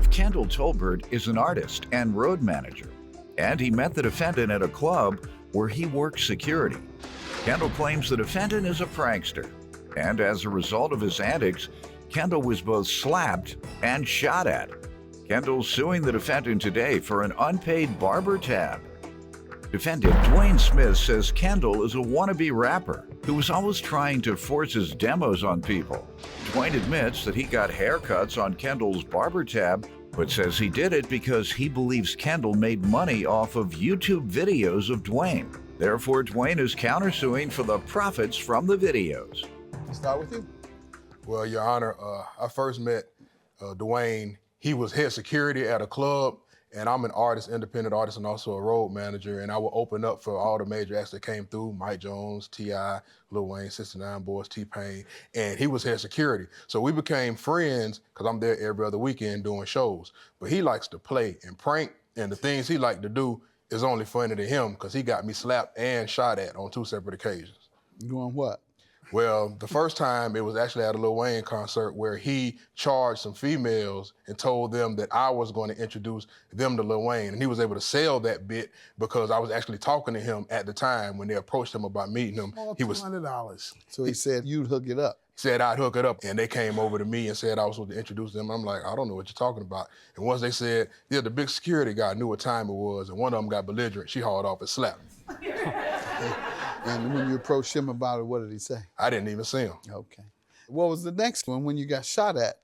Plaintiff Kendall Tolbert is an artist and road manager, and he met the defendant at a club where he worked security. Kendall claims the defendant is a prankster, and as a result of his antics, Kendall was both slapped and shot at. Kendall's suing the defendant today for an unpaid barber tab. Defendant Dwayne Smith says Kendall is a wannabe rapper who was always trying to force his demos on people. Dwayne admits that he got haircuts on Kendall's barber tab, but says he did it because he believes Kendall made money off of YouTube videos of Dwayne. Therefore, Dwayne is countersuing for the profits from the videos. Start with you. Well, Your Honor, I first met Dwayne. He was head security at a club, and I'm an artist, independent artist, and also a road manager, and I would open up for all the major acts that came through, Mike Jones, T.I., Lil Wayne, 69 Boys, T-Pain, and he was head security. So we became friends because I'm there every other weekend doing shows. But he likes to play and prank, and the things he liked to do is only funny to him because he got me slapped and shot at on 2 separate occasions. Doing what? Well, the first time it was actually at a Lil Wayne concert where he charged some females and told them that I was going to introduce them to Lil Wayne. And he was able to sell that bit because I was actually talking to him at the time when they approached him about meeting him. Oh, he was $200. So he said you'd hook it up. Said I'd hook it up, and they came over to me and said I was supposed to introduce them. I'm like, I don't know what you're talking about. And once they said, yeah, the big security guy knew what time it was, and one of them got belligerent. She hauled off and slapped me. And when you approached him about it, what did he say? I didn't even see him. Okay. What was the next one when you got shot at?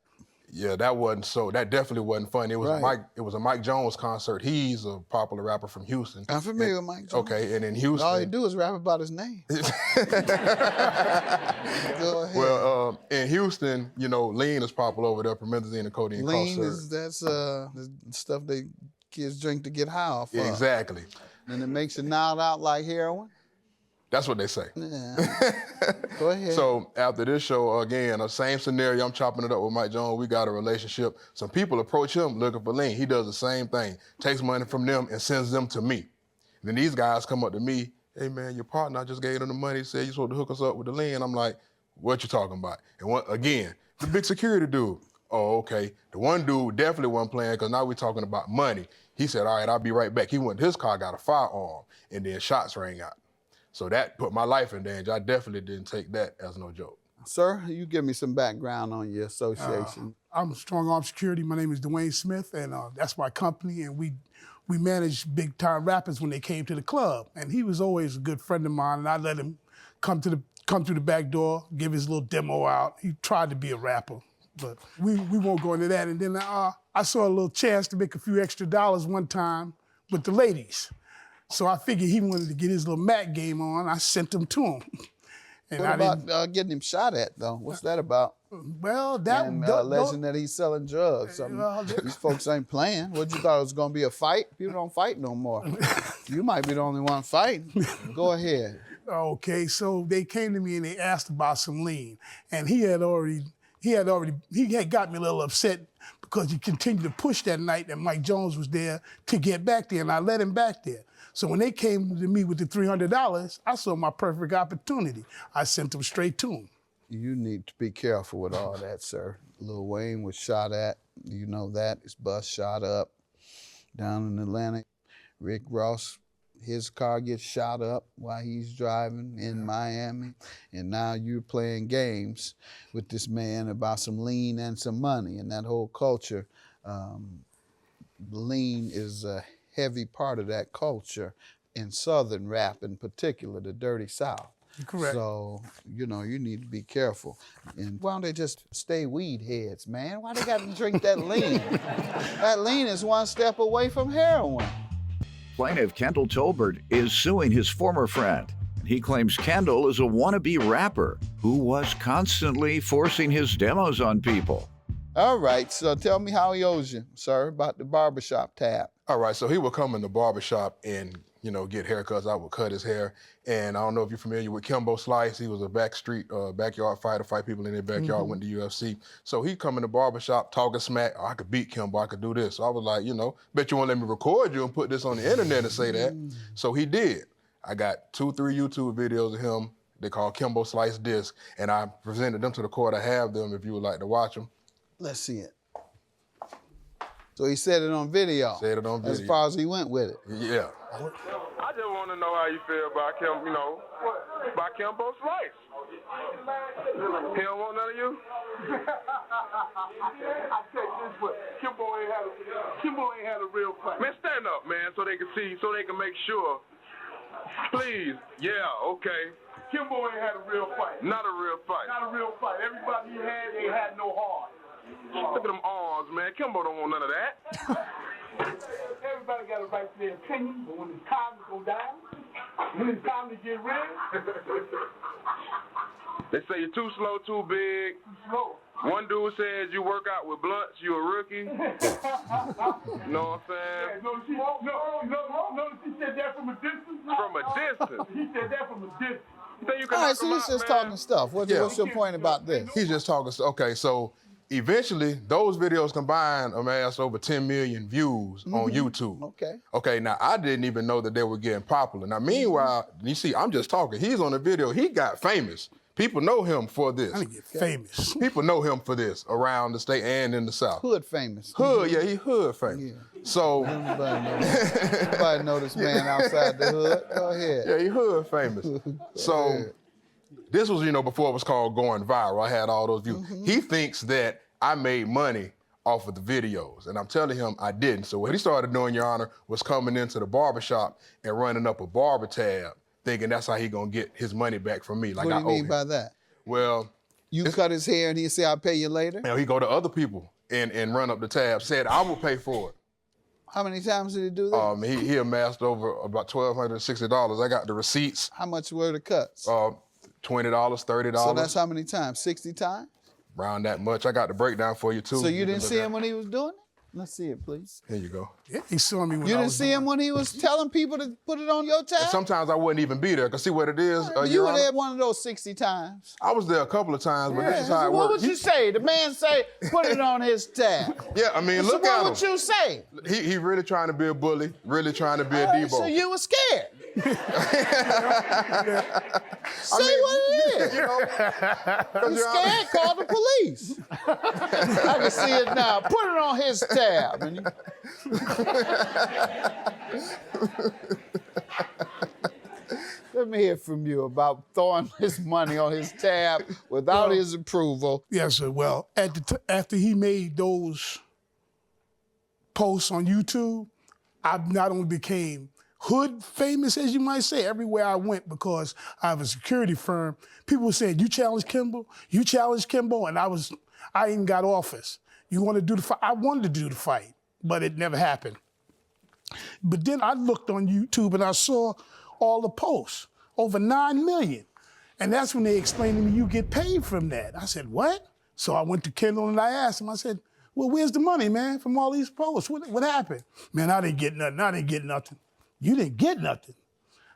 Yeah, that definitely wasn't funny. It was Right. it was a Mike Jones concert. He's a popular rapper from Houston. I'm familiar with Mike Jones. Okay, and in Houston. All he do is rap about his name. Go ahead. Well, in Houston, you know, lean is popular over there, promethazine and codeine. Lean that's the stuff kids drink to get high off of. Exactly. And it makes you nod out like heroin? That's what they say. Yeah. Go ahead. So after this show, again, the same scenario, I'm chopping it up with Mike Jones. We got a relationship. Some people approach him looking for lean. He does the same thing, takes money from them and sends them to me. Then these guys come up to me, hey man, your partner, I just gave them the money, said you're supposed to hook us up with the lean. I'm like, what you talking about? And again, the big security dude. Oh, okay. The one dude definitely wasn't playing because now we're talking about money. He said, all right, I'll be right back. He went to his car, got a firearm, and then shots rang out. So that put my life in danger. I definitely didn't take that as no joke. Sir, you give me some background on your association. I'm Strong Arm Security. My name is Dwayne Smith, and that's my company, and we manage big-time rappers when they came to the club. And he was always a good friend of mine, and I let him come through the back door, give his little demo out. He tried to be a rapper, but we won't go into that. And then I saw a little chance to make a few extra dollars one time with the ladies. So I figured he wanted to get his little Mac game on. I sent him to him. And what about getting him shot at, though? What's that about? Well, alleging that he's selling drugs. These folks ain't playing. What you thought it was going to be a fight? People don't fight no more. You might be the only one fighting. Go ahead. Okay, so they came to me and they asked about some lean, and he had got me a little upset because he continued to push that night that Mike Jones was there to get back there, and I let him back there. So when they came to me with the $300, I saw my perfect opportunity. I sent them straight to him. You need to be careful with all that, sir. Lil Wayne was shot at. You know that. His bus shot up down in Atlantic. Rick Ross, his car gets shot up while he's driving in Miami. And now you're playing games with this man about some lean and some money. And that whole culture, lean is a heavy part of that culture in Southern rap in particular, the Dirty South. Correct. So, you know, you need to be careful. And why don't they just stay weed heads, man? Why they got to drink that lean? That lean is one step away from heroin. Plaintiff Kendall Tolbert is suing his former friend. He claims Kendall is a wannabe rapper who was constantly forcing his demos on people. All right, so tell me how he owes you, sir, about the barbershop tab. All right, so he would come in the barbershop and, you know, get haircuts. I would cut his hair. And I don't know if you're familiar with Kimbo Slice. He was a backyard fighter, fight people in their backyard, went to UFC. So he'd come in the barbershop talking smack. Oh, I could beat Kimbo, I could do this. So I was like, you know, bet you won't let me record you and put this on the internet and say that. So he did. I got 2, 3 YouTube videos of him. They call Kimbo Slice Disc. And I presented them to the court. I have them if you would like to watch them. Let's see it. So he said it on video. Said it on video. As far as he went with it. Yeah. I just want to know how you feel about about Kimbo's life. He don't want none of you? I tell you this, but Kimbo ain't had a real fight. Man, stand up, man, so they can see, so they can make sure. Please, yeah, okay. Kimbo ain't had a real fight. Not a real fight. Not a real fight. Everybody he had, they had no heart. Look at them arms, man. Kimbo don't want none of that. Everybody got a right to their opinion, but when it's time to go down, when it's time to get rid, they say you're too slow, too big. Too slow. One dude says you work out with blunts, you a rookie. You know what I'm saying? No, she said that from a distance. From a distance? He said that from a distance. All right, so he's just talking stuff. What's your point about this? He's just talking stuff. Okay, so eventually, those videos combined amassed over 10 million views on YouTube. Okay. Okay, now I didn't even know that they were getting popular. Now, meanwhile, you see, I'm just talking. He's on the video. He got famous. People know him for this. I get famous. People know him for this around the state and in the South. Hood famous. Hood, yeah, he hood famous. Yeah. So Everybody know this man outside the hood. Go ahead. Yeah, he hood famous. So this was, before it was called going viral. I had all those views. He thinks that I made money off of the videos, and I'm telling him I didn't. So what he started doing, Your Honor, was coming into the barber shop and running up a barber tab, thinking that's how he gonna get his money back from me. Like what do you mean him. by that? Well, you cut his hair and he say, I'll pay you later? He go to other people and run up the tab, said, I will pay for it. How many times did he do that? He amassed over about $1,260. I got the receipts. How much were the cuts? $20, $30. So that's how many times? 60 times? Around that much. I got the breakdown for you, too. So you didn't see him when he was doing it? Let's see it, please. Here you go. Yeah, he saw me when You I didn't was see him when he was telling people to put it on your tab? And sometimes I wouldn't even be there, because see what it is, You Your were Honor? there one of those 60 times. I was there a couple of times, but this is how it What works. would you say? The man say, put it on his tab. Yeah, I mean, So look what at him. would you say? He really trying to be a bully, really trying to be a Debo. So you were scared. Say what it is. He's scared, call the police. I can see it now. Put it on his tab. And let me hear from you about throwing his money on his tab without his approval. Yes, sir. Well, after he made those posts on YouTube, I not only became hood famous, as you might say, everywhere I went, because I have a security firm. People said, you challenge Kimbo? You challenge Kimbo? And I even got office. You want to do the fight? I wanted to do the fight, but it never happened. But then I looked on YouTube and I saw all the posts, over 9 million. And that's when they explained to me, you get paid from that. I said, what? So I went to Kendall and I asked him, I said, well, where's the money, man, from all these posts? What happened? Man, I didn't get nothing. You didn't get nothing.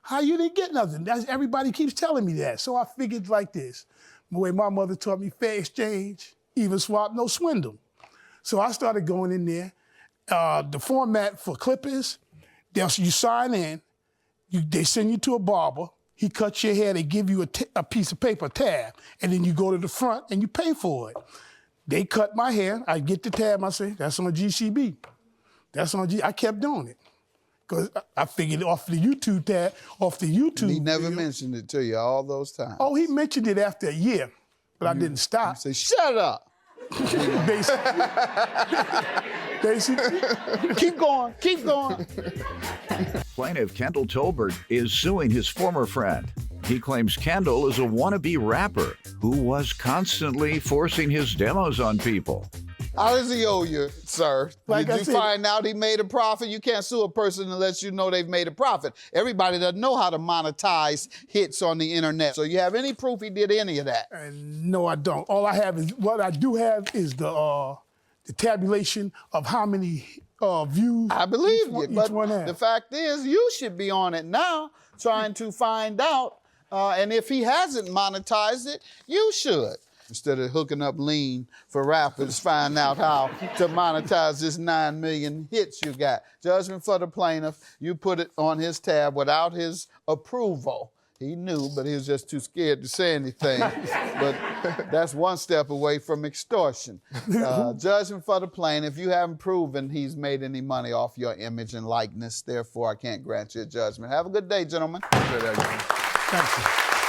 How you didn't get nothing? Everybody keeps telling me that. So I figured like this. The way my mother taught me, fair exchange, even swap, no swindle. So I started going in there. The format for clippers, you sign in, they send you to a barber, he cuts your hair, they give you a piece of paper, tab, and then you go to the front and you pay for it. They cut my hair, I get the tab, I say, that's on GCB. That's on I kept doing it. Because I figured off the YouTube tab, He never mentioned it to you all those times. Oh, he mentioned it after a year, but I didn't stop. Say, shut up. Basically. Keep going. Plaintiff Kendall Tolbert is suing his former friend. He claims Kendall is a wannabe rapper who was constantly forcing his demos on people. How does he owe you, sir? Like Did I you said- find out he made a profit? You can't sue a person unless you know they've made a profit. Everybody doesn't know how to monetize hits on the internet. So you have any proof he did any of that? No, I don't. All I have is, what I do have is the tabulation of how many views. I believe you, each but one has. the fact is you should be on it now trying to find out. And if he hasn't monetized it, you should. Instead of hooking up lean for rappers, find out how to monetize this 9 million hits you got. Judgment for the plaintiff, you put it on his tab without his approval. He knew, but he was just too scared to say anything. But that's one step away from extortion. Judgment for the plaintiff. You haven't proven he's made any money off your image and likeness. Therefore, I can't grant you a judgment. Have a good day, gentlemen. Good day, gentlemen. Thank you.